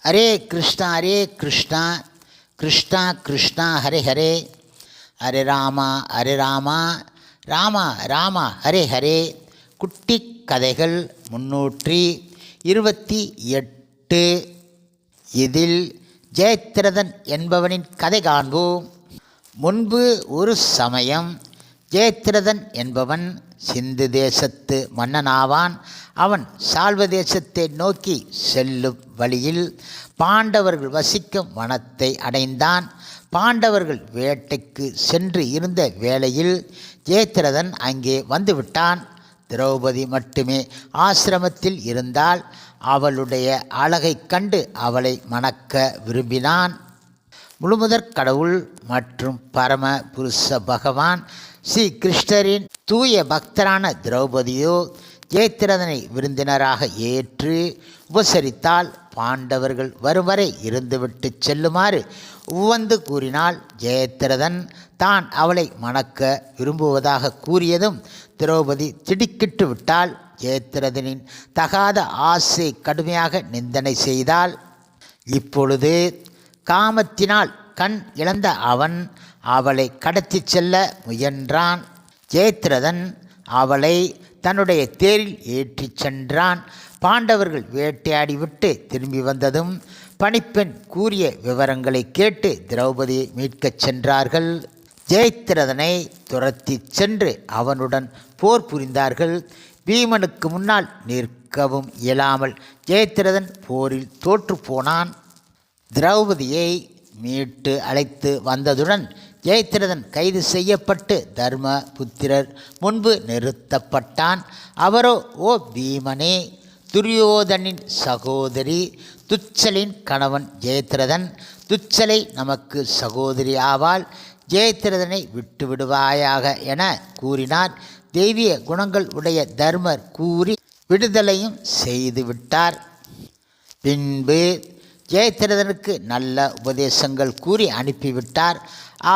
ஹரே கிருஷ்ணா கிருஷ்ணா கிருஷ்ணா ஹரே ஹரே, ஹரே ராமா ராமா ராமா ஹரே ஹரே. குட்டி கதைகள் 328. இதில் ஜெயத்ரதன் என்பவனின் கதை காண்போம். முன்பு ஒரு சமயம் ஜெயத்ரதன் என்பவன் சிந்து தேசத்து மன்னனாவான். அவன் சால்வ தேசத்தை நோக்கி செல்லும் வழியில் பாண்டவர்கள் வசிக்கும் வனத்தை அடைந்தான். பாண்டவர்கள் வேட்டைக்கு சென்று இருந்த வேளையில் ஜெயத்ரதன் அங்கே வந்துவிட்டான். திரௌபதி மட்டுமே ஆசிரமத்தில் இருந்தால் அவளுடைய அழகைக் கண்டு அவளை மணக்க விரும்பினான். முழுமுதற் கடவுள் மற்றும் பரம புருஷ பகவான் ஸ்ரீ கிருஷ்ணரின் தூய பக்தரான திரௌபதியோ ஜெயத்ரதனை விருந்தினராக ஏற்று உபசரித்தால் பாண்டவர்கள் வரும் வரை இருந்துவிட்டு செல்லுமாறு உவந்து கூறினாள். ஜெயத்ரதன் தான் அவளை மணக்க விரும்புவதாக கூறியதும் திரௌபதி திடுக்கிட்டு விட்டாள். ஜெயத்ரதனின் தகாத ஆசை கடுமையாக நிந்தனை செய்தாள். இப்பொழுது காமத்தினால் கண் இழந்த அவன் அவளை கடத்தி செல்ல முயன்றான். ஜெயத்ரதன் அவளை தன்னுடைய தேரில் ஏற்றிச் சென்றான். பாண்டவர்கள் வேட்டையாடிவிட்டு திரும்பி வந்ததும் பணிப்பெண் கூறிய விவரங்களை கேட்டு திரௌபதியை மீட்கச் சென்றார்கள். ஜெயத்ரதனை துரத்தி சென்று அவனுடன் போர் புரிந்தார்கள். பீமனுக்கு முன்னால் நிற்கவும் இயலாமல் ஜெயத்ரதன் போரில் தோற்று போனான். திரௌபதியை மீட்டு அழைத்து வந்ததுடன் ஜெயத்ரதன் கைது செய்யப்பட்டு தர்மபுத்திரர் முன்பு நிறுத்தப்பட்டான். அவரோ, ஓ பீமனே, துரியோதனின் சகோதரி துச்சலின் கணவன் ஜெயத்ரதன். துச்சலை நமக்கு சகோதரி ஆவாள், ஜெயத்ரதனை விட்டுவிடுவாயாக என கூறினார். தெய்வீக குணங்கள் உடைய தர்மர் கூறி விடுதலையும் செய்துவிட்டார். பின்பு ஜெயத்ரதனுக்கு நல்ல உபதேசங்கள் கூறி அனுப்பிவிட்டார்.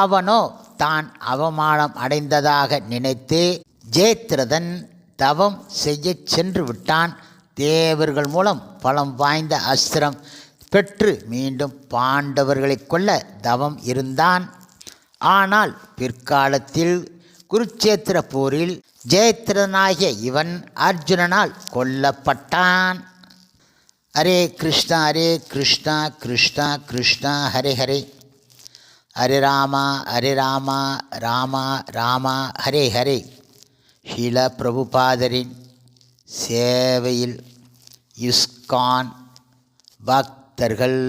அவனோ தான் அவமானம் அடைந்ததாக நினைத்து ஜெயத்ரதன் தவம் செய்ய சென்று விட்டான். தேவர்கள் மூலம் பலம் வாய்ந்த அஸ்திரம் பெற்று மீண்டும் பாண்டவர்களை கொல்ல தவம் இருந்தான். ஆனால் பிற்காலத்தில் குருட்சேத்திர போரில் ஜெயத்ரதனாகிய இவன் அர்ஜுனனால் கொல்லப்பட்டான். ஹரே கிருஷ்ணா கிருஷ்ணா கிருஷ்ணா ஹரே ஹரே, ஹரே ராமா ராமா ராமா ஹரே ஹரே. ஷீல பிரபுபாதரின் சேவையில் இஸ்கான் பக்தர்கள்